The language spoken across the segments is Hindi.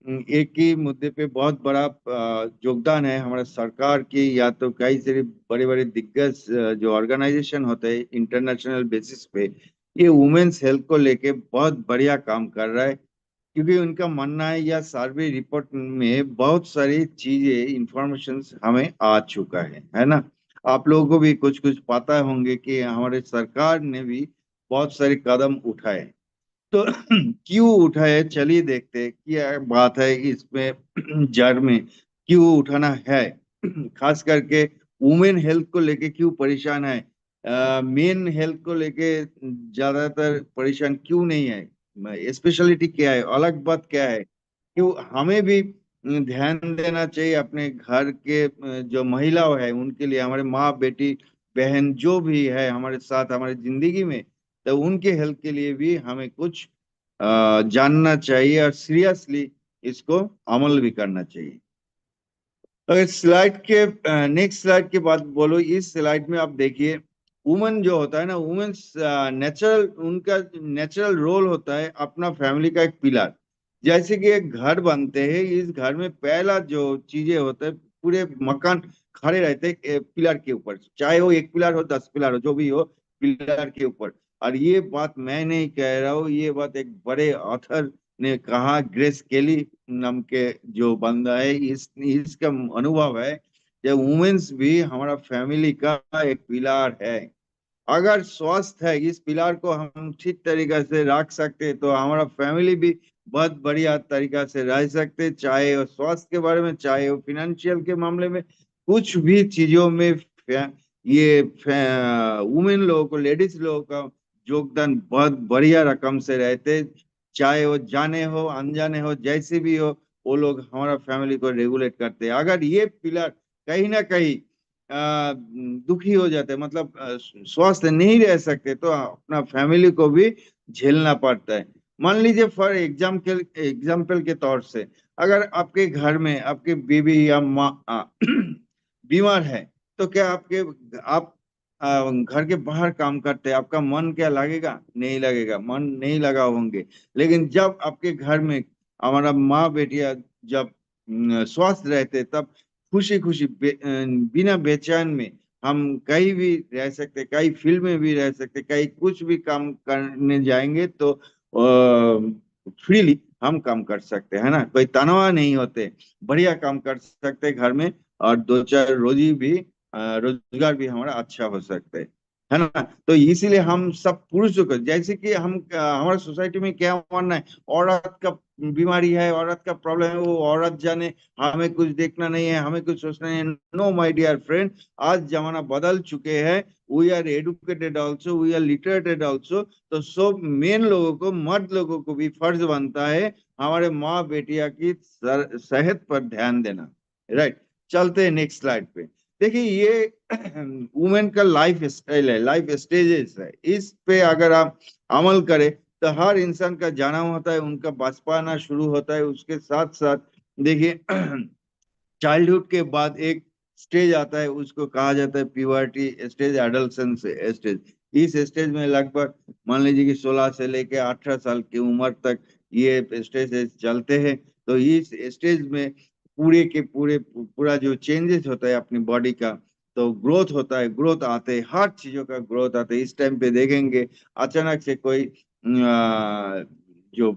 एक ही मुद्दे पे बहुत बड़ा योगदान है हमारा सरकार की, या तो कई सारे बड़े बड़े दिग्गज जो ऑर्गेनाइजेशन होते हैं इंटरनेशनल बेसिस पे, ये वुमेन्स हेल्थ को लेके बहुत बढ़िया काम कर रहा है। क्योंकि उनका मानना है, या सर्वे रिपोर्ट में बहुत सारी चीजें इंफॉर्मेशन हमें आ चुका है ना। आप लोगों को भी कुछ कुछ पता होंगे कि हमारे सरकार ने भी बहुत सारे कदम उठाए। तो क्यों उठाए, चलिए देखते हैं क्या बात है इसमें जड़ में क्यों उठाना है। खास करके वुमेन हेल्थ को लेके क्यों परेशान है, मेन हेल्थ को लेके ज्यादातर परेशान क्यों नहीं है, स्पेशलिटी क्या है, अलग बात क्या है। क्यों हमें भी ध्यान देना चाहिए अपने घर के जो महिला है उनके लिए, हमारे माँ बेटी बहन जो भी है हमारे साथ हमारी जिंदगी में, तो उनके हेल्थ के लिए भी हमें कुछ जानना चाहिए और सीरियसली इसको अमल भी करना चाहिए। अगर स्लाइड के नेक्स्ट स्लाइड की बात बोलो, इस स्लाइड में आप देखिए वुमेन जो होता है ना, वुमेन्स नेचुरल, उनका नेचुरल रोल होता है अपना फैमिली का एक पिलर। जैसे कि एक घर बनते हैं, इस घर में पहला जो चीजें होते हैं, पूरे मकान खड़े रहते हैं पिलर के ऊपर, चाहे वो एक पिलर हो 10 पिलर हो जो भी हो, पिलर के ऊपर। और ये बात मैं नहीं कह रहा हूँ, ये बात एक बड़े ऑथर ने कहा, ग्रेस केली नाम के जो बंदा है, इसका अनुभव है कि वुमेन्स भी हमारा फैमिली का एक पिलार है। अगर स्वस्थ है, इस पिलार को हम ठीक तरीके से रख सकते तो हमारा फैमिली भी बहुत बढ़िया तरीका से रह सकते, चाहे वो स्वास्थ्य के बारे में, चाहे वो फिनेंशियल के मामले में, कुछ भी चीजों में ये वुमेन लोगों को, लेडीज लोगों का योगदान बहुत बढ़िया रकम से रहते। चाहे वो जाने हो अनजाने हो जैसे भी हो, वो लोग हमारा फैमिली को रेगुलेट करते हैं। अगर ये पिलर कहीं ना कहीं दुखी हो जाते, मतलब स्वस्थ नहीं रह सकते, तो अपना फैमिली को भी झेलना पड़ता है। मान लीजिए फॉर एग्जाम्पल के तौर से, अगर आपके घर में आपके बीवी या माँ बीमार है, तो क्या आप घर के बाहर काम करते हैं, आपका मन क्या लगेगा? नहीं लगेगा, मन नहीं लगा होंगे। लेकिन जब आपके घर में हमारा माँ बेटियां जब स्वस्थ रहते, तब खुशी खुशी बिना बेचैन में हम कहीं भी रह सकते, कई फील्ड में भी रह सकते, कहीं कुछ भी काम करने जाएंगे तो फ्रीली हम काम कर सकते हैं ना, कोई तनाव नहीं होते, बढ़िया काम कर सकते घर में, और दो चार रोजी भी रोजगार भी हमारा अच्छा हो सकता है ना। तो इसीलिए हम सब पुरुषों को, जैसे कि हम हमारे सोसाइटी में क्या मानना है, औरत का बीमारी है, औरत का प्रॉब्लम है, वो औरत जाने, हमें कुछ देखना नहीं है, हमें कुछ सोचना नहीं है। नो माय डियर फ्रेंड, आज जमाना बदल चुके हैं, we are educated also, we are literated also. तो सब मेन लोगों को, मर्द लोगों को भी फर्ज बनता है हमारे माँ बेटिया की सेहत पर ध्यान देना। राइट, चलते हैं नेक्स्ट स्लाइड पे। देखिए ये वुमेन का लाइफ स्टाइल है, लाइफ स्टेजेस है, इस पे अगर आप अमल करें तो हर इंसान का जन्म होता है, उनका बचपना शुरू होता है, उसके साथ साथ देखिए चाइल्डहुड के बाद एक स्टेज आता है, उसको कहा जाता है प्यूबर्टी स्टेज, एडolescence स्टेज। इस स्टेज में लगभग मान लीजिए कि 16 से लेके 18 साल की उम्र तक ये स्टेज चलते हैं। तो इस स्टेज में पूरे के पूरे पूरा जो चेंजेस होता है अपनी बॉडी का, तो ग्रोथ होता है, ग्रोथ आते हैं, हर चीजों का ग्रोथ आता है। इस टाइम पे देखेंगे अचानक से कोई जो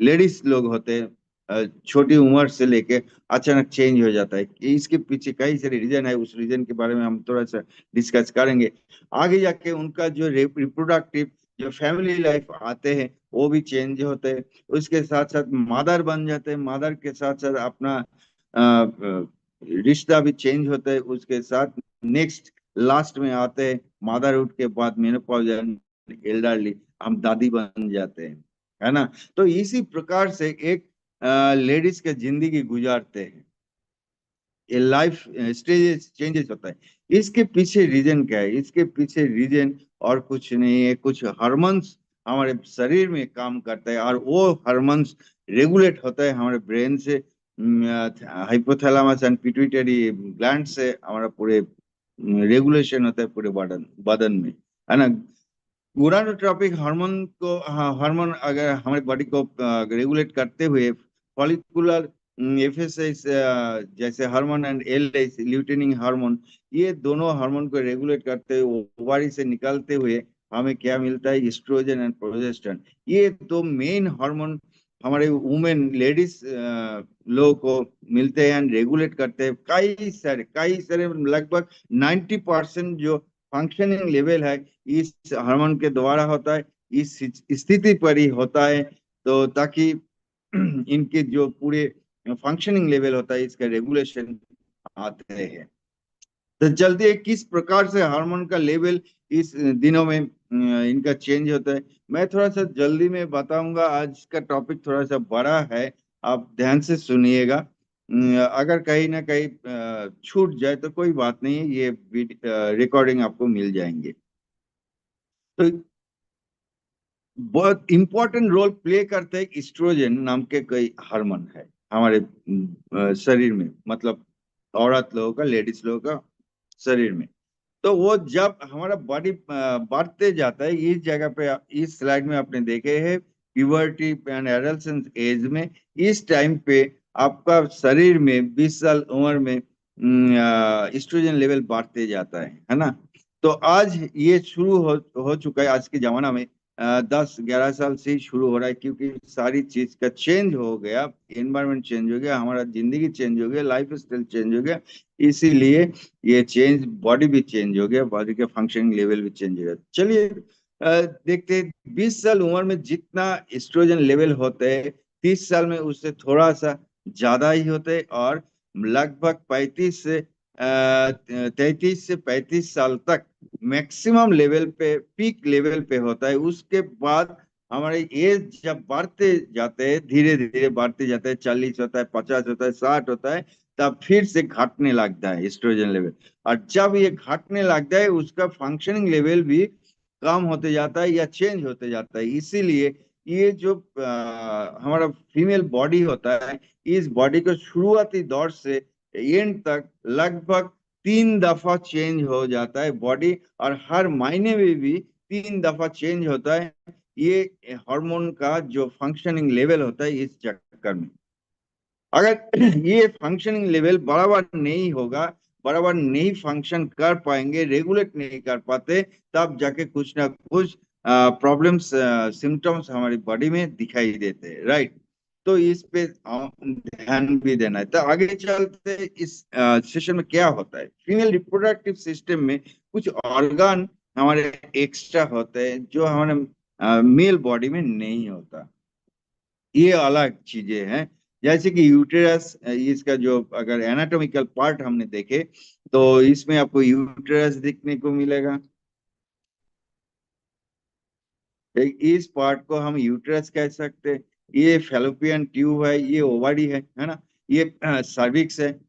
लेडीज लोग होते हैं, छोटी उम्र से लेके अचानक चेंज हो जाता है। कि इसके पीछे कई सारे रीजन है, उस रीजन के बारे में हम थोड़ा सा डिस्कस करेंगे। आगे जाके उनका जो रिप्रोडक्टिव जो फैमिली लाइफ आते हैं वो भी चेंज होते हैं। उसके साथ साथ मदर बन जाते हैं, मदर के साथ साथ अपना रिश्ता भी चेंज होता है। उसके साथ नेक्स्ट लास्ट में आते हैं मदरहुड के बाद मेनोपॉज, एल्डरली, हम दादी बन जाते हैं, है ना। तो इसी प्रकार से एक लेडीज का जिंदगी गुजारते हैं, ये लाइफ स्टेजेस चेंजेस होता है। इसके पीछे रीजन क्या है? इसके पीछे रीजन और कुछ नहीं है, कुछ हार्मोन्स हमारे शरीर में काम करता है, और वो हार्मोन्स रेगुलेट होता है हमारे ब्रेन से, हाइपोथैलेमस एंड पिट्यूटरी ग्लैंड से हमारा पूरे रेगुलेशन होता है पूरे बदन बदन में, है ना। गोनाडोट्रोपिक हार्मोन को, हाँ, हार्मोन अगर हमारी बॉडी को रेगुलेट करते हुए फॉलिकुलर एफएसएच जैसे हार्मोन एंड एलएच ल्यूटिनिंग हार्मोन, ये दोनों हार्मोन को रेगुलेट करते हुए ओवारी से निकलते हुए हमें क्या मिलता है, एस्ट्रोजन एंड प्रोजेस्टेरोन। ये दो मेन हार्मोन हमारे वुमेन लेडीज लोगों को मिलते हैं, रेगुलेट करते हैं कई सारे लगभग 90% जो फंक्शनिंग लेवल है इस हार्मोन के द्वारा होता है, इस स्थिति पर ही होता है। तो ताकि इनके जो पूरे फंक्शनिंग लेवल होता है इसका रेगुलेशन आते हैं। तो चलते हैं किस प्रकार से हार्मोन का लेवल इस दिनों में इनका चेंज होता है। मैं थोड़ा सा जल्दी में बताऊंगा, आज का टॉपिक थोड़ा सा बड़ा है, आप ध्यान से सुनिएगा। अगर कहीं ना कहीं छूट जाए तो कोई बात नहीं है, ये रिकॉर्डिंग आपको मिल जाएंगे। तो बहुत इंपॉर्टेंट रोल प्ले करते हैं एस्ट्रोजन नाम के कई हार्मोन है हमारे शरीर में, मतलब औरत लोगों का, लेडीज लोगों का शरीर में। तो वो जब हमारा बॉडी बढ़ते जाता है, इस जगह पे इस स्लाइड में आपने देखे हैं प्यूबर्टी एंड एडolescence एज में, इस टाइम पे आपका शरीर में 20 साल उम्र में एस्ट्रोजन लेवल बढ़ते जाता है ना। तो आज ये शुरू हो चुका है, आज के जमाना में 10-11 साल से ही शुरू हो रहा है, क्योंकि सारी चीज का चेंज हो गया, एनवायरनमेंट चेंज हो गया, हमारा जिंदगी चेंज हो गया, लाइफ स्टाइल चेंज हो गया। इसीलिए ये चेंज, बॉडी भी चेंज हो गया, बॉडी के फंक्शनिंग लेवल भी चेंज हो गया। चलिए देखते हैं 20 साल उम्र में जितना एस्ट्रोजन लेवल होते हैं 30 साल में उससे थोड़ा सा ज्यादा ही होते हैं, और लगभग 33 से 35 साल तक मैक्सिमम लेवल पे, पीक लेवल पे होता है। उसके बाद हमारे एज जब बढ़ते जाते हैं, धीरे धीरे बढ़ते जाते हैं, 40 होता है, 50 होता है, 60 होता है, तब फिर से घटने लगता है एस्ट्रोजन लेवल। और जब ये घटने लगता है उसका फंक्शनिंग लेवल भी कम होते जाता है या चेंज होते जाता है। इसीलिए ये जो हमारा फीमेल बॉडी होता है, इस बॉडी को शुरुआती दौर से एंड तक लगभग 3 दफा चेंज हो जाता है बॉडी, और हर महीने में भी 3 दफा चेंज होता है। ये हार्मोन का जो फंक्शनिंग लेवल होता है इस चक्कर में, अगर ये फंक्शनिंग लेवल बराबर नहीं होगा, बराबर नहीं फंक्शन कर पाएंगे, रेगुलेट नहीं कर पाते, तब जाके कुछ ना कुछ प्रॉब्लम्स, सिम्टम्स हमारी बॉडी में दिखाई देते हैं, राइट। तो इस पे ध्यान भी देना है। तो आगे चलते इस सेशन में क्या होता है, फीमेल रिप्रोडक्टिव सिस्टम में कुछ ऑर्गन हमारे एक्स्ट्रा होते हैं जो हमारे मेल बॉडी में नहीं होता, ये अलग चीजें हैं। जैसे कि यूटेरस, इसका जो अगर एनाटॉमिकल पार्ट हमने देखे तो इसमें आपको यूटेरस दिखने को मिलेगा। इस पार्ट को हम यूटेरस कह सकते हैं। ये फेलोपियन ट्यूब है, ये ओवरी है ना, ये सर्विक्स है।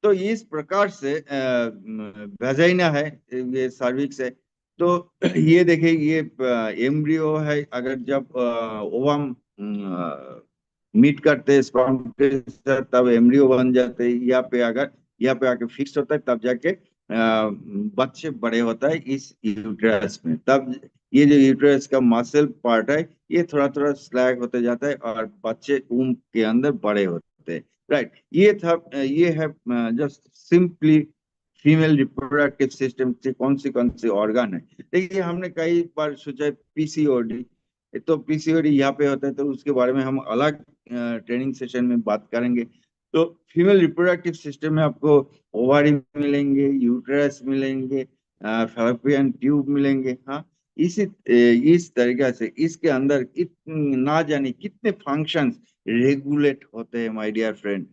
तो इस प्रकार से वेजाइना है, ये सर्विक्स है। तो ये देखिए, ये एम्ब्रियो है, अगर जब ओवम मीट करते हैं स्पर्म के साथ तब एम्ब्रियो बन जाते हैं। यहाँ पे अगर यहाँ पे आके फिक्स होता है तब जाके बच्चे बड़े होता है इस यूटेरस में। तब ये जो यूटेरस का मसल पार्ट है ये थोड़ा थोड़ा स्लैग होते जाता है और बच्चे ऊम के अंदर बड़े होते हैं, राइट। ये है just simply female reproductive system से कौन सी ऑर्गन है। देखिए, हमने कई बार सोचा है पीसीओडी, तो पीसीओडी यहाँ पे होता है, तो उसके बारे में हम अलग ट्रेनिंग सेशन में बात करेंगे। तो फीमेल रिप्रोडक्टिव सिस्टम में आपको ओवारी मिलेंगे, यूटेरस मिलेंगे, फैलोपियन ट्यूब मिलेंगे, हाँ। इस तरीके से इसके अंदर ना जाने कितने फंक्शंस रेगुलेट होते हैं माय डियर फ्रेंड,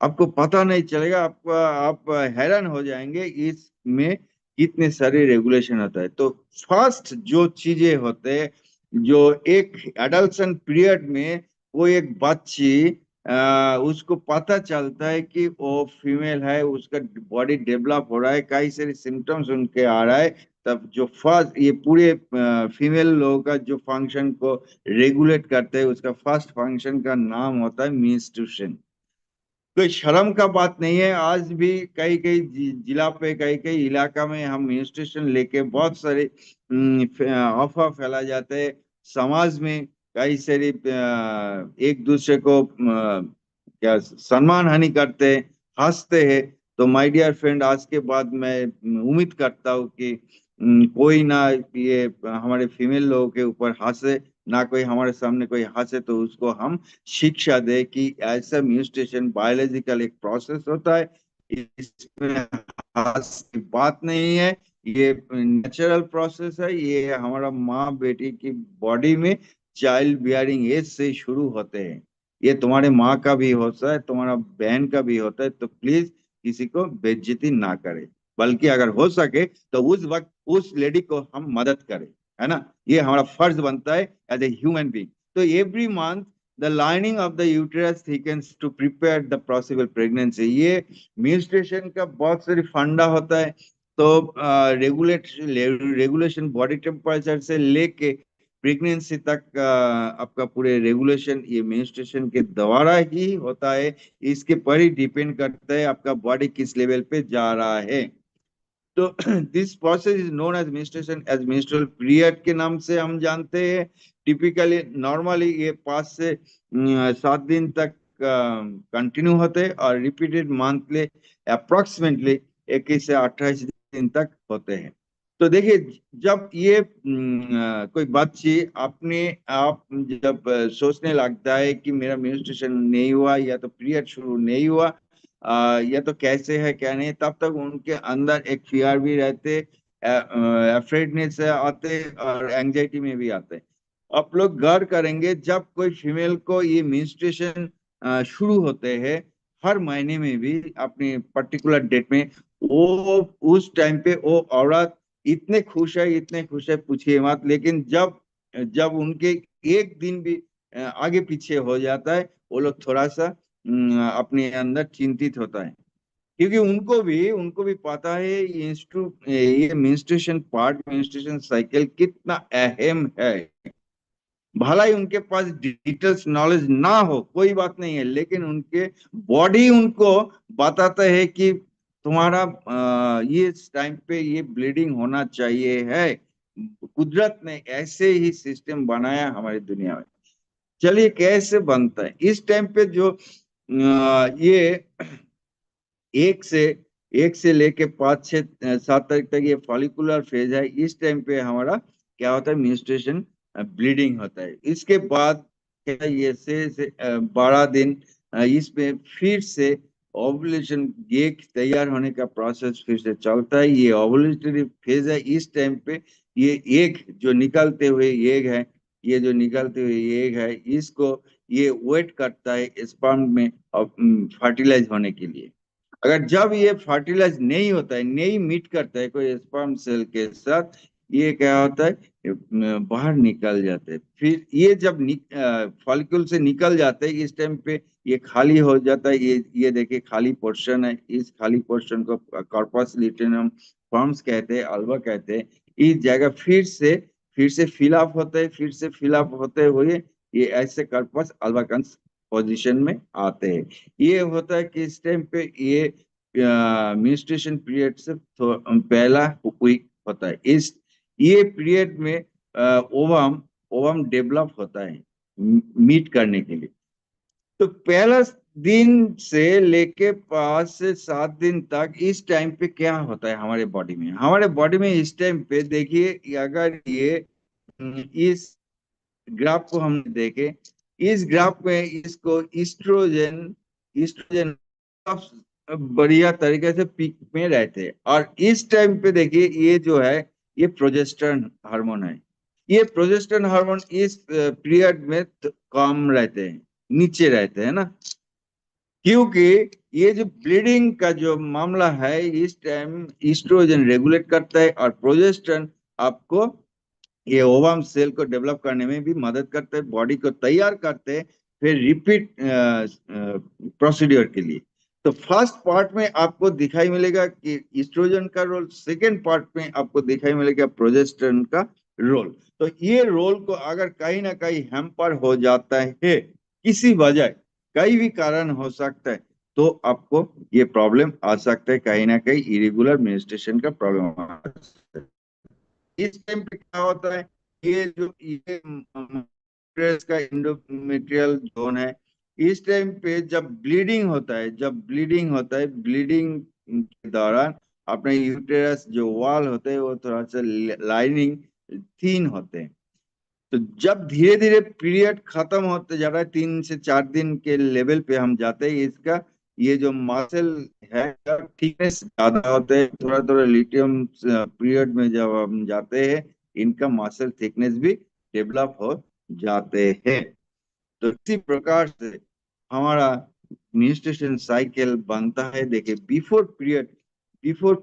आपको पता नहीं चलेगा। आप हैरान हो जाएंगे इसमें कितने सारे रेगुलेशन होता है। तो फर्स्ट जो चीजें होते हैं, जो एक एडल्सन पीरियड में वो एक बच्ची उसको पता चलता है कि वो फीमेल है, उसका बॉडी डेवलप हो रहा है, कई सारे सिम्टम्स उनके आ रहा है। तब जो फर्स्ट ये पूरे फीमेल लोगों का जो फंक्शन को रेगुलेट करते हैं उसका फर्स्ट फंक्शन का नाम होता है मेंस्ट्रुएशन। कोई शर्म का बात नहीं है, आज भी कई कई जिला पे, कई कई इलाका में हम मेंस्ट्रुएशन लेके बहुत सारे अफवाह फैला जाते हैं समाज में। कई सारी एक दूसरे को क्या सम्मान हानि करते हैं, हंसते हैं। तो माय डियर फ्रेंड, आज के बाद मैं उम्मीद करता हूँ कि कोई ना ये हमारे फीमेल लोगों के ऊपर हंसे, ना कोई हमारे सामने कोई हंसे, तो उसको हम शिक्षा दे कि ऐसा म्यूटेशन बायोलॉजिकल एक प्रोसेस होता है, इसमें हंस की बात नहीं है, ये नेचुरल प्रोसेस है, ये हमारा माँ बेटी की बॉडी में चाइल्ड बियरिंग एज से शुरू होते हैं। ये तुम्हारे माँ का भी होता है, तुम्हारा बहन का भी होता है, तो प्लीज किसी को बेइज्जती ना करे, बल्कि अगर हो सके तो उस वक्त उस लेडी को हम मदद करें, है ना। ये हमारा फर्ज बनता है एज ए ह्यूमन बीइंग। तो every month the lining of the uterus thickens to prepare the possible pregnancy. ये मेंस्ट्रुएशन का बहुत सारी फंडा होता है। तो रेगुलेशन बॉडी टेम्परेचर से लेके प्रेगनेंसी तक आपका पूरे रेगुलेशन ये मेंस्ट्रुएशन के द्वारा ही होता है। इसके पर ही डिपेंड करता है आपका बॉडी किस लेवल पे जा रहा है। तो this process is known as menstruation, as menstrual period के नाम से हम जानते हैं। टिपिकली नॉर्मली ये 5 से 7 दिन तक कंटिन्यू होते हैं, और रिपीटेड मंथली अप्रोक्सीमेटली 21 से 28 दिन तक होते हैं। तो देखिए, जब ये कोई बच्ची अपने आप जब सोचने लगता है कि मेरा मेंस्ट्रुएशन नहीं हुआ, या तो पीरियड शुरू नहीं हुआ, या तो कैसे है क्या नहीं, तब तक उनके अंदर एक फियर भी रहते, अफ्रेडनेस आते, और एंजाइटी में भी आते। आप लोग गौर करेंगे, जब कोई फीमेल को ये मेंस्ट्रुएशन शुरू होते हैं, हर महीने में भी अपनी पर्टिकुलर डेट में, वो उस टाइम पे वो औरत इतने खुश है, इतने खुश है, पूछिए मत। लेकिन जब जब उनके एक दिन भी आगे पीछे हो जाता है, वो लोग थोड़ा सा अपने अंदर चिंतित होता है, क्योंकि उनको भी पता है ये मेंस्ट्रुएशन पार्ट, मेंस्ट्रुएशन साइकिल कितना अहम है। भला ही उनके पास डिटेल्स नॉलेज ना हो, कोई बात नहीं है, लेकिन उनके बॉडी उनको बताता है कि तुम्हारा ये टाइम पे ये ब्लीडिंग होना चाहिए है। कुदरत ने ऐसे ही सिस्टम बनाया हमारी दुनिया में। चलिए, कैसे बनता है इस टाइम पे जो ये एक से एक से लेके 5 6 7 तारीख तक ये फॉलिकुलर फेज है। इस टाइम पे हमारा क्या होता है, मेंस्ट्रुएशन ब्लीडिंग होता है। इसके बाद क्या, ये से 12 दिन इसमें फिर से ओवुलेशन, एग तैयार होने का प्रोसेस फिर से चलता है। ये ओवुलेटरी फेज है। इस टाइम पे ये एग जो निकलते हुए एग है, ये जो निकलते हुए एग है, इसको ये वेट करता है स्पर्म में फर्टिलाइज होने के लिए। अगर जब ये फर्टिलाइज नहीं होता है, नहीं मीट करता है कोई स्पर्म सेल के साथ, ये क्या होता है, बाहर निकल जाते हैं। फिर ये जब फॉलिक्यूल से निकल जाते हैं, इस टाइम पे ये खाली हो जाता है। ये देखिए खाली पोर्शन है। इस खाली पोर्शन को कॉर्पस ल्यूटेनम फॉर्म्स कहते हैं, अल्वा कहते हैं। इस जगह फिर से फिल अप होते हैं, फिर से फिल अप होते हुए ये ऐसे कॉर्पस अल्बाकंस पोजीशन में आते हैं। ये होता है कि इस टाइम पे ये मेंस्ट्रुएशन पीरियड से पहला वीक होता है। इस ये पीरियड में ओवम ओवम डेवलप होता है मीट करने के लिए। तो पहला दिन से लेके 5 से 7 दिन तक इस टाइम पे क्या होता है हमारे बॉडी में इस टाइम पे देखिए, अगर ये इस ग्राफ को हम देखें, इस ग्राफ में इसको ईस्ट्रोजन ईस्ट्रोजन बढ़िया तरीके से पीक में रहते हैं। और इस टाइम पे देखिए, ये जो है ये प्रोजेस्टेरोन हार्मोन है। ये प्रोजेस्टेरोन हार्मोन इस पीरियड में कम रहते हैं, नीचे रहते हैं ना, क्योंकि ये जो ब्लीडिंग का जो मामला है, इस टाइम ईस्ट्रोजन रेगुलेट करता है, और प्रोजेस्टेरोन आपको ये ओवम सेल को डेवलप करने में भी मदद करते हैं, बॉडी को तैयार करते हैं फिर रिपीट प्रोसीड्योर के लिए। तो फर्स्ट पार्ट में आपको दिखाई मिलेगा कि एस्ट्रोजन का रोल, सेकेंड पार्ट में आपको दिखाई मिलेगा प्रोजेस्टेरोन का रोल। तो ये रोल को अगर कहीं ना कहीं हैम्पर हो जाता है किसी वजह, कई भी कारण हो सकता है, तो आपको ये प्रॉब्लम आ सकता है, कहीं ना कहीं इरेगुलर मेंस्ट्रुएशन का प्रॉब्लम आ सकता है। इस टाइम पे क्या होता है, ये जो ये यूट्रस का एंडोमेट्रियल जोन है। इस टाइम पे जब ब्लीडिंग होता है, ब्लीडिंग के दौरान अपने यूटेरस जो वॉल होते हैं वो थोड़ा सा लाइनिंग थीन होते हैं। तो जब धीरे धीरे पीरियड खत्म होते जा रहा है, 3 से 4 दिन के लेवल पे हम जाते हैं, इसका ये जो मसल है थिकनेस ज्यादा होते हैं। थोड़ा थोड़ा लिथियम पीरियड में जब हम जाते हैं, इनका मसल थिकनेस भी डेवलप हो जाते हैं। तो इसी प्रकार से हमारा मेंस्ट्रुएशन साइकिल बनता है। देखिए बिफोर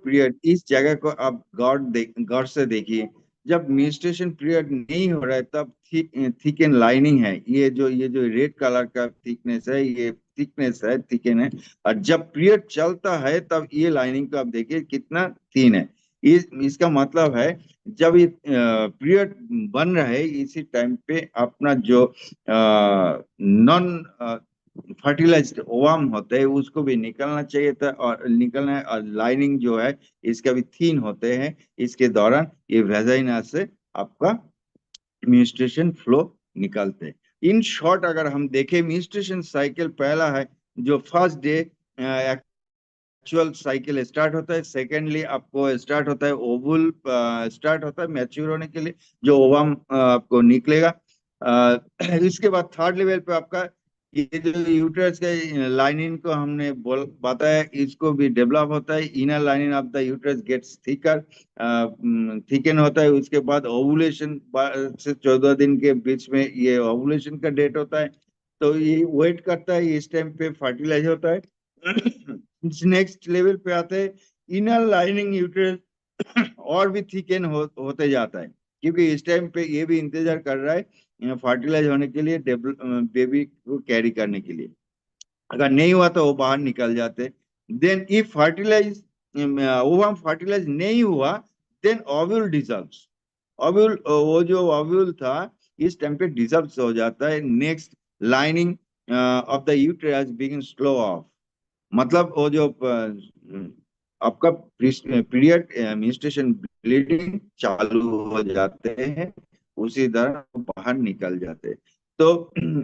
पीरियड इस जगह को आप गौर से देखिए। जब मेंस्ट्रुएशन पीरियड नहीं हो रहा है तब थिकन लाइनिंग है, ये जो रेड कलर का थिकनेस है, ये थिकनेस है, थिकन है। और जब पीरियड चलता है तब ये लाइनिंग को आप देखिए कितना थीन है। इसका मतलब है जब ये पीरियड बन रहा है, इसी टाइम पे अपना जो नॉन फर्टिलाइज्ड ओवम होते हैं उसको भी निकलना चाहिए था, और निकलना है। और लाइनिंग जो है इसका भी थीन होते हैं। इसके दौरान ये वेजाइना से आपका मेंस्ट्रुएशन फ्लो निकलते हैं। इन शॉर्ट अगर हम देखें, मेंस्ट्रुएशन साइकिल पहला है जो first day actual cycle start होता है। सेकेंडली आपको स्टार्ट होता है ओवुल, स्टार्ट होता है मैच्योर होने के लिए, जो ओवम आपको निकलेगा। इसके बाद थर्ड लेवल पे आपका ये जो यूट्रस के लाइनिंग को हमने बताया, इसको भी डेवलप होता है। Inner lining of the uterus gets thicker, thicken होता है। उसके बाद ओवुलेशन से 14 दिन के बीच में ये ओवुलेशन का डेट होता है। तो ये वेट करता है, इस टाइम पे फर्टिलाइज होता है। नेक्स्ट लेवल पे आते हैं, इनर लाइनिंग यूट्रस और भी थिकन होते जाता है, क्योंकि इस टाइम पे ये भी इंतजार कर रहा है फर्टिलाइज होने के लिए, बेबी को कैरी करने के लिए। अगर नहीं हुआ तो वो बाहर निकल जाते। Then if fertilize ovum fertilize नहीं हुआ, देन ओव्यूल डिसॉल्व्स। ओव्यूल, वो जो ओव्यूल था इस टाइम पे डिसॉल्व हो जाता है। Next lining of the uterus begin slow of, मतलब वो जो आपका पीरियड मेंस्ट्रुएशन ब्लीडिंग चालू हो जाते हैं, उसी तरह वो बाहर निकल जाते हैं। तो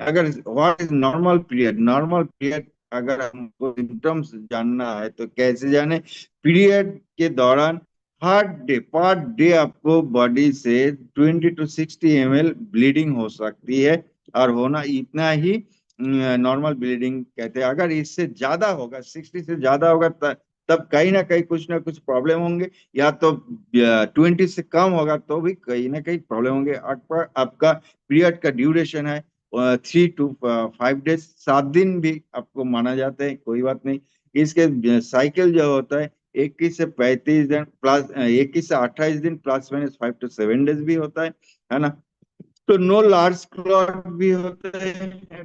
अगर व्हाट इज नॉर्मल पीरियड अगर हमको सिम्टम्स जानना है तो कैसे जाने? पीरियड के दौरान पर डे आपको बॉडी से 20 to 60 ml ब्लीडिंग हो सकती है, और होना इतना ही नॉर्मल ब्लीडिंग कहते हैं। अगर इससे ज्यादा होगा, 60 से ज्यादा होगा, तब कहीं ना कुछ प्रॉब्लम होंगे। या तो 20 से कम होगा तो भी कहीं ना कहीं प्रॉब्लम होंगे। आपका पीरियड का ड्यूरेशन है 3 to 5 डेज, 7 दिन भी आपको माना जाता है, कोई बात नहीं। इसके साइकिल जो होता है 21 से 35 दिन प्लस 21 से 28 दिन प्लस माइनस 5 to 7 डेज भी होता है ना। तो नो लार्ज क्लॉट भी होता है।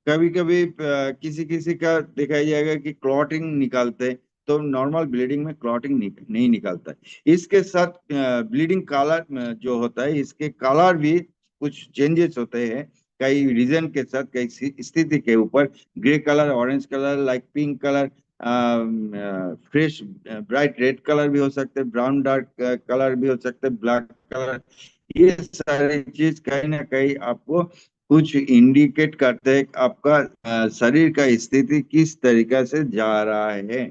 कभी कभी किसी किसी का देखा जाएगा कि क्लॉटिंग निकालते हैं, तो नॉर्मल ब्लीडिंग में क्लॉटिंग नहीं निकालता है। इसके साथ ब्लीडिंग कलर जो होता है, इसके कलर भी कुछ चेंजेस होते हैं कई रीजन के साथ, कई स्थिति के ऊपर। Grey colour, orange colour, like pink colour, fresh bright red colour भी हो सकते हैं, ब्राउन डार्क कलर भी हो सकते हैं, ब्लैक कलर। ये सारी चीज कहीं ना कहीं आपको कुछ इंडिकेट करते हैं आपका शरीर का स्थिति किस तरीका से जा रहा है।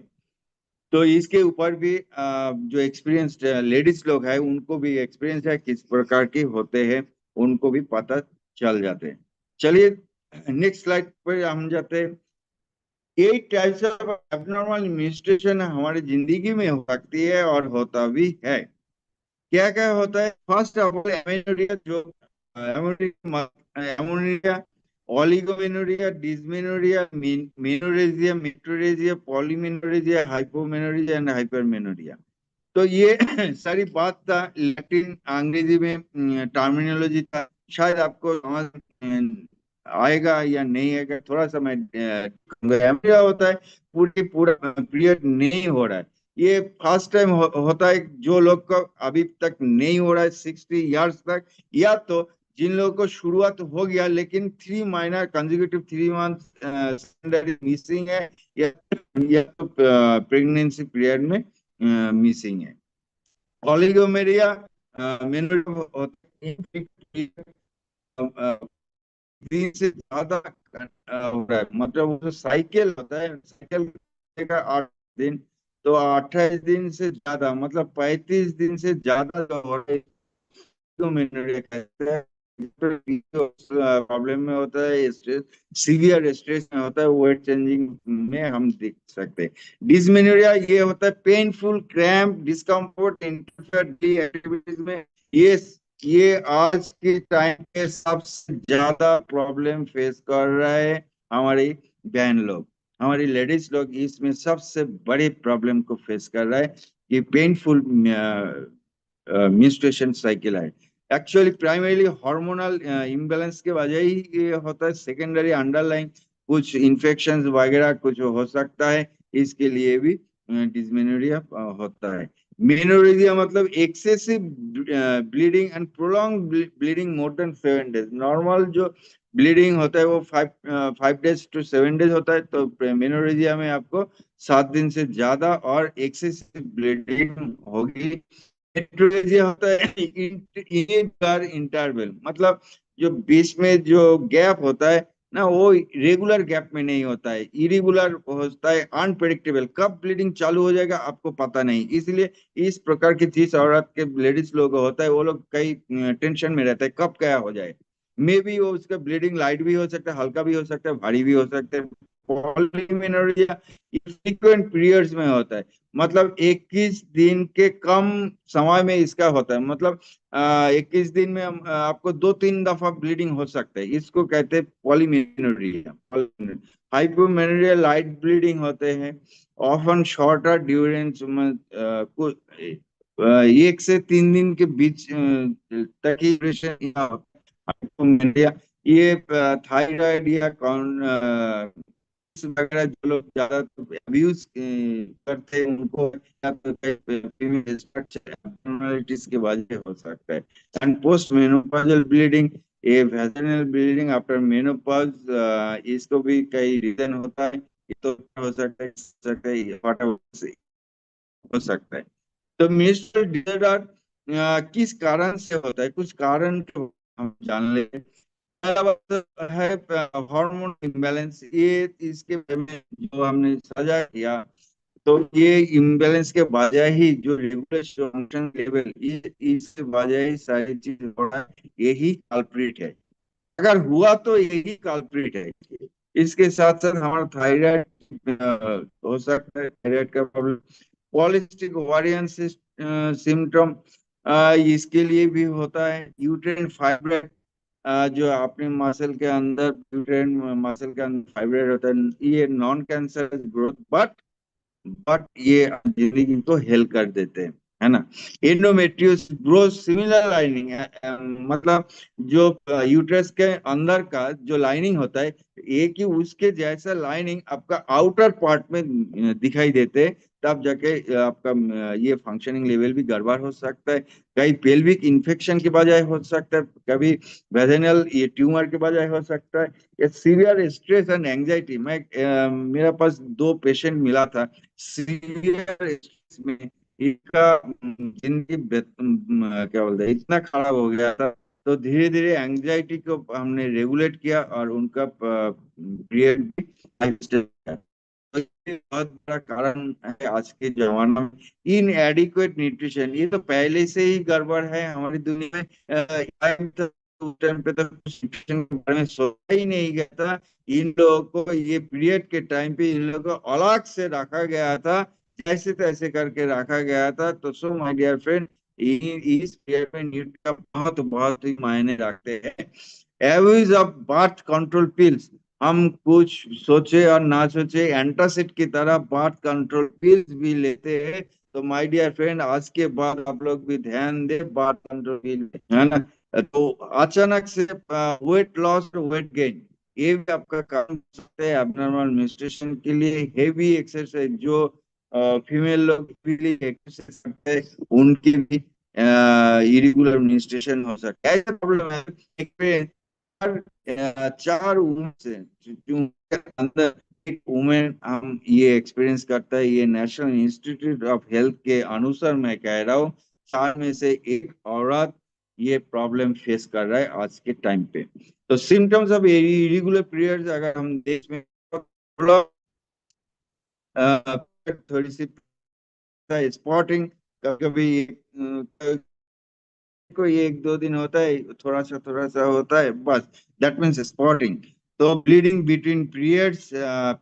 तो इसके ऊपर भी जो एक्सपीरियंस्ड लेडीज लोग हैं उनको भी एक्सपीरियंस है किस प्रकार के होते हैं, उनको भी पता चल जाते हैं। चलिए नेक्स्ट स्लाइड पर हम जाते हैं। 8 टाइप्स ऑफ एबनॉर्मल मेंस्ट्रुएशन हमारी जिंदगी में हो सकती है और होता भी है। क्या क्या होता है? फर्स्ट ऑफ ऑल एमेनोरिया, जो amenorrhea, oligomenorrhea, dysmenorrhea, menorrhagia, metrorrhagia, polymenorrhagia, hypomenorrhea and hypermenorrhea. तो ये सारी बात था लैटिन अंग्रेजी में टर्मिनोलॉजी था, शायद आपको समझ आएगा या नहीं आएगा, थोड़ा सा मैं एमरिया होता है पूरा पीरियड नहीं हो रहा है। ये फर्स्ट टाइम होता है जो लोग को अभी तक नहीं हो रहा है 60 इयर्स तक, या तो जिन लोगों को शुरुआत हो गया लेकिन 3 महीना कंजिक्यूटिव 3 मंथ मिसिंग है, या तो प्रेगनेंसी पीरियड में मिसिंग है। ओलिगोमेरिया दिन से ज्यादा हो रहा है। मतलब वो जो साइकिल होता है, साइकिल का 8 दिन, तो 28 दिन से ज्यादा, मतलब 35 दिन से ज्यादा जो हो रहा है, तो मेनोरिया कहते हैं। प्रॉब्लम में होता है स्ट्रेस, सीवियर स्ट्रेस में होता है, वेट चेंजिंग में हम देख सकते हैं। डिसमेनोरिया ये होता है painful cramp discomfort interfere daily activities में। ये ये आज के टाइम पे सबसे ज्यादा प्रॉब्लम फेस कर रहा है हमारी बहन लोग, हमारी लेडीज लोग इसमें सबसे बड़ी प्रॉब्लम को फेस कर रहा है कि पेनफुल menstruation साइकिल है। एक्चुअली प्राइमरीली हार्मोनल इम्बैलेंस के वजह ही ये होता है। सेकेंडरी अंडरलाइन कुछ इन्फेक्शन वगैरह कुछ हो सकता है, इसके लिए भी डिसमेनोरिया होता है। मेनोरेजिया मतलब excessive bleeding and prolong bleeding more than 7 days. Normal जो ब्लीडिंग होता है वो 5 डेज to 7 डेज होता है, तो मेनोरेजिया में आपको 7 दिन से ज्यादा और एक्सेसिव ब्लीडिंग होगी। हेटेरोजेनियस होता है इरेगुलर इंटरवल, मतलब जो बीच में जो गैप होता है ना, वो रेगुलर गैप में नहीं होता है, इरेगुलर होता है, अनप्रेडिक्टेबल। कब ब्लीडिंग चालू हो जाएगा आपको पता नहीं। इसलिए इस प्रकार की चीज औरत के लेडीज लोग होता है, वो लोग कई टेंशन में रहता है कब क्या हो जाए। मे बी वो उसका ब्लीडिंग लाइट भी हो सकता है, हल्का भी हो सकता है, भारी भी हो सकता है। पॉलीमेनोरिया फ्रीक्वेंट पीरियड्स में होता है, मतलब 21 दिन के कम समय में इसका होता है। मतलब 21 दिन में आपको 2-3 दफा ब्लीडिंग हो सकता है, इसको कहते हैं पॉलीमेनोरिया। हाइपोमेनोरिया लाइट ब्लीडिंग होते हैं, ऑफन शॉर्टर ड्यूरेंस, 1 से 3 दिन के बीच तक ही ड्यूरेशन हाइपोमेनोरिया। ये थायराइड या वगैरह जो लोग ज्यादा अब्यूज करते हैं उनको, या तो स्ट्रक्चर एब्नॉर्मलिटीज की वजह हो सकता है। एंड पोस्ट मेनोपॉजल ब्लीडिंग, ये वेजिनल ब्लीडिंग आफ्टर मेनोपॉज, इसको भी कई रीजन होता है। ये तो हो सकता है, whatever हो सकता है। तो मिस्टर डिसऑर्डर किस कारण से होता है, कुछ कारण तो हम जान ले। पहला बात है हार्मोन इम्बैलेंस। ये इसके बारे में जो हमने साझा किया, तो ये इम्बैलेंस के वजह ही जो रेगुलेशन फंक्शन लेवल, इस वजह ही सारी चीज हो रहा है, यही कल्प्रिट है। अगर हुआ तो यही कल्प्रिट है। इसके साथ साथ हमारा थायराइड हो सकता है, थायराइड का प्रॉब्लम, पॉलिसिस्टिक ओवारियन सिम्टम, इसके लिए भी होता है। यूट्राइन फाइब्रोइड, जो अपने मसल के अंदर, यूट्राइन मसल के अंदर फाइब्रोइड होता है, ये नॉन कैंसर ग्रोथ, बट ये जिंदगी को हेल्प कर देते हैं, है ना। एंडोमेट्रियोसिस ग्रोथ सिमिलर लाइनिंग, मतलब जो यूट्रस के अंदर का जो लाइनिंग होता है, एक ही उसके जैसा लाइनिंग आपका आउटर पार्ट में दिखाई देते हैं, तब जाके आपका ये फंक्शनिंग लेवल भी गड़बड़ हो सकता है। कई पेल्विक इन्फेक्शन की वजह हो सकता है, कभी वेजिनल ये ट्यूमर की वजह हो सकता है, या सीवियर स्ट्रेस एंड एंजाइटी। मैं मेरे पास 2 पेशेंट मिला था सीवियर स्ट्रेस में, इसका जिंदगी क्या बोलते हैं, इतना खराब हो गया था। तो धीरे धीरे एंजाइटी को हमने रेगुलेट किया और उनका पीरियड भी लाइफ स्टाइल। तो ये बहुत बड़ा कारण है आज के जमाना में इन एडिक्वेट न्यूट्रिशन। ये तो पहले से ही गड़बड़ है हमारी दुनिया में। उस टाइम पे तो कुछ न्यूट्रिशन के बारे में सोचा ही नहीं गया था। इन लोगों को ये पीरियड के टाइम पे इन लोगों को अलग से रखा गया था, जैसे तैसे करके रखा गया था। तो सो माय डियर फ्रेंड, इस पीरियड में न्यूट्रिशन का बहुत बहुत ही मायने रखते हैं। Average of birth control pills, हम कुछ सोचे और ना सोचे एंटासिड की तरह बर्थ कंट्रोल पिल्स भी लेते हैं। तो माय डियर फ्रेंड, आज के बाद आप लोग भी ध्यान दे बर्थ कंट्रोल पिल, है ना। तो अचानक से वेट लॉस और वेट गेन, ये भी आपका कारण हो सकता है। एब्नॉर्मल मेंस्ट्रुएशन के लिए हेवी एक्सरसाइज, जो फीमेल लोग एक्सरसाइज करते हैं, उनकी भी इरेगुलर मेंस्ट्रुएशन हो सकता है। ऐसा प्रॉब्लम है एक पे 4 वुमेन से जो अंदर एक वुमेन हम ये एक्सपीरियंस करता है। ये नेशनल इंस्टीट्यूट ऑफ हेल्थ के अनुसार मैं कह रहा हूँ, 4 में से एक औरत ये प्रॉब्लम फेस कर रहा है आज के टाइम पे। तो सिम्टम्स ऑफ इरेगुलर पीरियड्स अगर हम देश में थोड़ा थोड़ी सी स्पॉटिंग, कभी कभी कोई एक दो दिन होता है, थोड़ा सा होता है बस, दैट मीन्स स्पॉटिंग। तो bleeding between periods,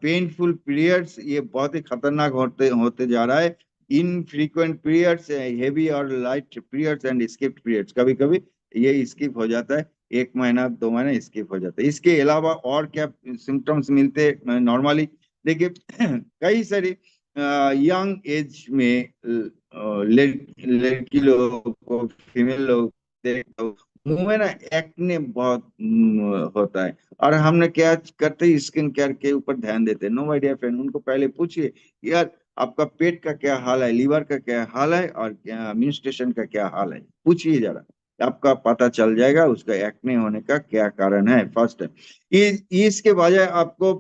painful periods, ये बहुत ही खतरनाक होते होते जा रहा है। इनफ्रीक्वेंट पीरियड्स, हेवी और light periods and skipped periods, कभी कभी ये स्किप हो जाता है, 1 महीना 2 महीना स्किप हो जाता है। इसके अलावा और क्या सिम्टम्स मिलते हैं नॉर्मली? देखिए कई सारी यंग एज में लड़की लोगों को, फीमेल लोग देखते हो, मुंह में ना एक्ने बहुत होता है। और हमने क्या करते हैं, स्किन केयर के ऊपर ध्यान देते हैं। नो माय डियर फ्रेंड, उनको पहले पूछिए यार आपका पेट का क्या हाल है, लीवर का क्या हाल है, और मेंस्ट्रुएशन का क्या हाल है, पूछिए जरा, आपका पता चल जाएगा उसका एक्ने होने का क्या कारण है। फर्स्ट है इसके बजाय आपको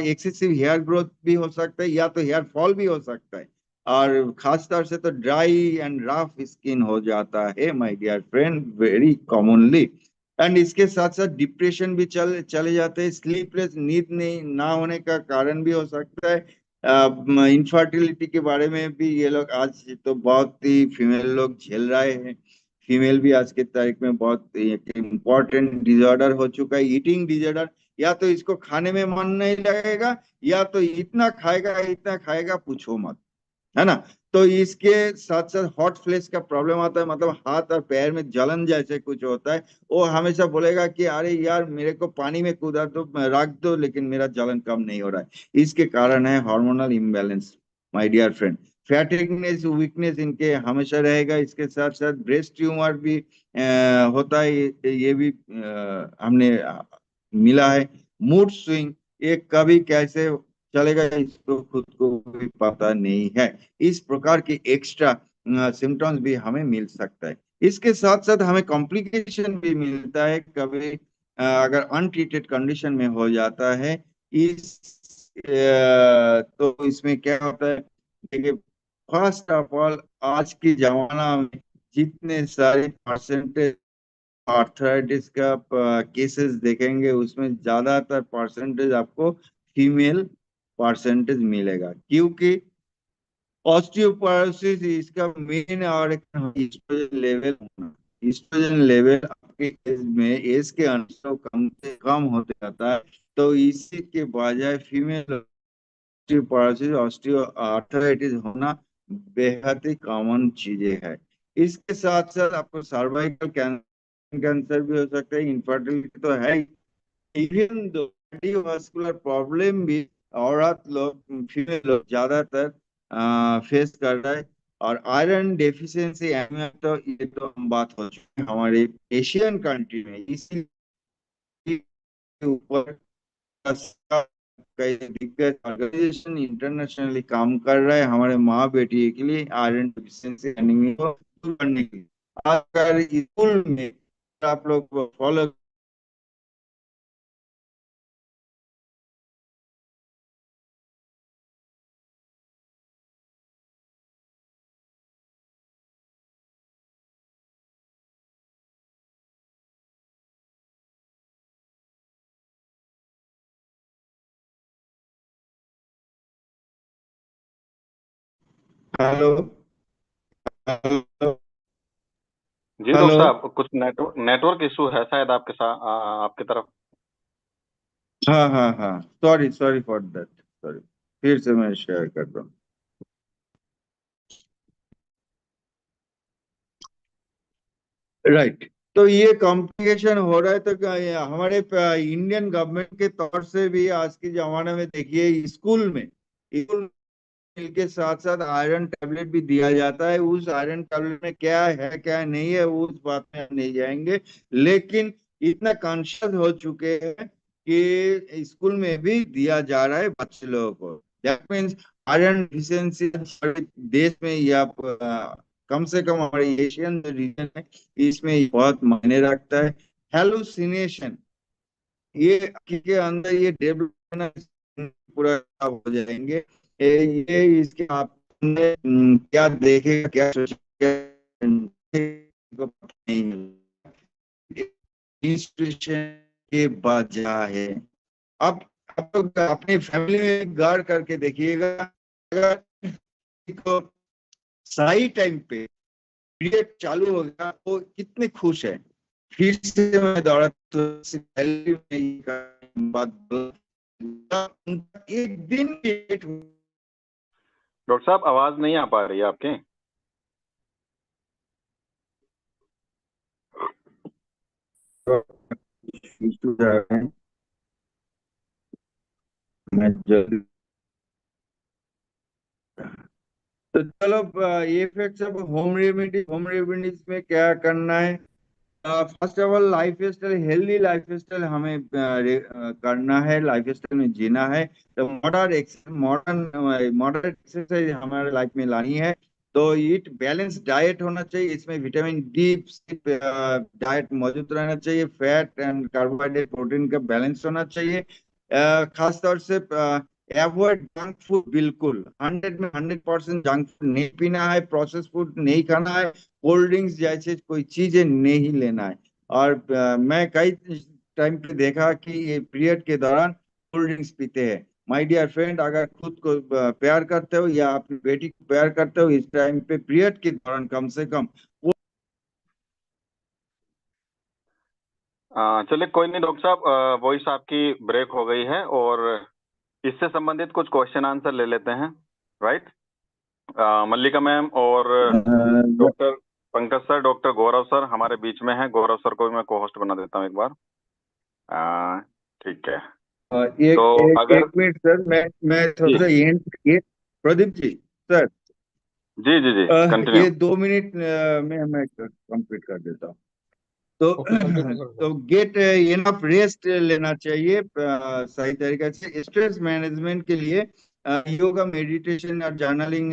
एक्सेसिव हेयर ग्रोथ भी हो सकता है, या तो हेयर फॉल भी हो सकता है, और खास तौर से तो ड्राई एंड रफ स्किन हो जाता है my dear friend, very commonly. And इसके साथ साथ डिप्रेशन भी चले जाते हैं। स्लीपलेस नींद नहीं ना होने का कारण भी हो सकता है। इनफर्टिलिटी के बारे में भी ये लोग आज तो बहुत ही फीमेल लोग झेल रहे हैं। फीमेल भी आज के तारीख में बहुत इम्पोर्टेंट डिसऑर्डर हो चुका है, ईटिंग डिसऑर्डर। या तो इसको खाने में मन नहीं लगेगा, या तो इतना खाएगा पूछो मत, है ना। तो इसके साथ साथ हॉट फ्लैश का प्रॉब्लम आता है, मतलब हाथ और पैर में जलन जैसे कुछ होता है। वो हमेशा बोलेगा कि अरे यार मेरे को पानी में कूदा दो, रख दो, लेकिन मेरा जलन कम नहीं हो रहा है। इसके कारण है hormonal imbalance my dear friend. Fatigueness, weakness इनके हमेशा रहेगा। इसके साथ साथ ब्रेस्ट ट्यूमर भी होता है, ये भी हमने मिला है। मूड स्विंग, ये कभी कैसे चलेगा इसको खुद को भी पता नहीं है। इस प्रकार के एक्स्ट्रा सिम्टम्स भी हमें मिल सकता है। इसके साथ साथ हमें कॉम्प्लिकेशन भी मिलता है कभी, अगर अनट्रीटेड कंडीशन में हो जाता है। तो इसमें क्या होता है, देखिए फर्स्ट ऑफ ऑल आज की जमाना में जितने सारे परसेंटेज आर्थराइटिस का केसेस देखेंगे, उसमें ज्यादातर परसेंटेज आपको फीमेल परसेंटेज मिलेगा, क्योंकि ऑस्टियोपोरोसिस इसका मेन और ईस्ट्रोजन लेवल होना। ईस्ट्रोजन लेवल आपके एज में, एज के अनुसार कम से कम होते जाता है। तो इसी के बजाय फीमेल ऑस्टियोपोरोसिस, ऑस्टियो आर्थराइटिस होना बेहद ही कॉमन चीजें है। इसके साथ साथ आपको सर्वाइकल कैंसर भी हो सकता है, इनफर्टिलिटी तो है। इवन दो कार्डियोवास्कुलर प्रॉब्लम भी औरत लोग, फीमेल लोग ज्यादातर फेस कर रहा है। और आयरन डेफिशिएंसी एनीमिया, तो ये तो हम बात हो चुकी है हमारे एशियन कंट्री में। इसी के ऊपर कई दिग्गज ऑर्गेनाइजेशन इंटरनेशनली काम कर रहा है हमारे माँ बेटी के लिए, आयरन डेफिशिएंसी एनीमिया को दूर करने के लिए। अगर स्कूल में आप लोग फॉलो। हेलो, हेलो, जी डॉक्टर हेलो। साहब, कुछ नेटवर्क इशू है शायद आपके साथ, आपकी तरफ। हाँ हाँ हाँ, sorry sorry for that, sorry. फिर से मैं शेयर कर रहा हूँ। राइट। तो ये कॉम्प्लिकेशन हो रहा है, तो हमारे इंडियन गवर्नमेंट के तौर से भी आज के जमाने में देखिए स्कूल के साथ साथ आयरन टैबलेट भी दिया जाता है। उस आयरन टैबलेट में क्या है क्या नहीं है उस बात में हम नहीं जाएंगे, लेकिन इतना कॉन्शियस हो चुके हैं कि स्कूल में भी दिया जा रहा है बच्चे लोगों को। दैट मीन्स आयरन डिफिशियंसी देश में, या कम से कम हमारे एशियन रीजन में इसमें बहुत मायने रखता है। हेलुसिनेशन, ये के अंदर ये डेवलप पूरा खराब हो जाएंगे। ये इसके आपने क्या देखेगा क्या सोचेगा, को पता नहीं है। इंस्टीट्यूशन के बाद जा है। अब आप लोग अपनी फैमिली में गौर करके देखिएगा, अगर किसी को सही टाइम पे पीरियड चालू हो गया वो कितने खुश है। फिर से मैं दौड़ा तो बात उनका एक दिन लेट डॉक्टर साहब आवाज नहीं आ पा रही है आपकी। मैं जल्दी तो चलो ये इफेक्ट सब होम रेमेडीज में क्या करना है। First of all life style, healthy life style हमें करना है, लाइफ स्टाइल में जीना है। तो मॉडर्न एक्सरसाइज हमारे लाइफ में लानी है। तो ईट बैलेंस डाइट होना चाहिए, इसमें विटामिन डी डाइट मौजूद रहना चाहिए, फैट एंड कार्बोहाइड्रेट प्रोटीन का बैलेंस होना चाहिए। खास तौर से एवॉइड जंक फूड, बिल्कुल 100% जंक फूड नहीं पीना है, प्रोसेस फूड नहीं खाना है, कोल्ड ड्रिंक्स जैसे कोई चीजें नहीं लेना है। और मैं कई टाइम पे देखा कि ये पीरियड के दौरान कोल्ड ड्रिंक्स पीते हैं। माय डियर फ्रेंड, अगर खुद को प्यार करते हो या अपनी बेटी को प्यार करते हो, इस टाइम पे पीरियड के दौरान कम से कम चलिए कोई नहीं डॉक्टर साहब, वॉइस आपकी ब्रेक हो गई है और इससे संबंधित कुछ क्वेश्चन आंसर ले लेते हैं। राइट, मल्लिका मैम और डॉक्टर पंकज सर, डॉक्टर गौरव सर हमारे बीच में हैं। गौरव सर को भी मैं को होस्ट बना देता हूँ एक बार। ठीक है। एक तो एक अगर एक मिनट सर, मैं जी थोड़ा सा ये प्रदीप जी सर, जी जी जी कंटिन्यू। ये 2 मिनट में मैं कंप्लीट कर देता हूँ। तो ओके, कंटिन्यू कर दो। तो गेट इनफ रेस्ट लेना चाहिए सही तरीके से। स्ट्रेस मैनेजमेंट के लिए योगा, मेडिटेशन और जर्नलिंग,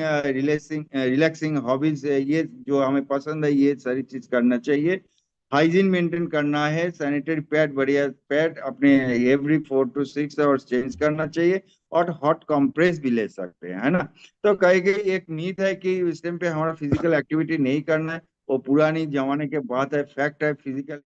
रिलैक्सिंग हॉबीज, ये जो हमें पसंद है ये सारी चीज करना चाहिए। हाइजीन मेंटेन करना है, सैनिटरी पैड, बढ़िया पैड अपने एवरी 4 to 6 आवर्स चेंज करना चाहिए। और हॉट कंप्रेस भी ले सकते हैं, है ना। तो कहीं कहीं एक मीथ है कि इस टाइम पे हमारा फिजिकल एक्टिविटी नहीं करना है, वो पुरानी जमाने के बात है। फैक्ट है, फिजिकल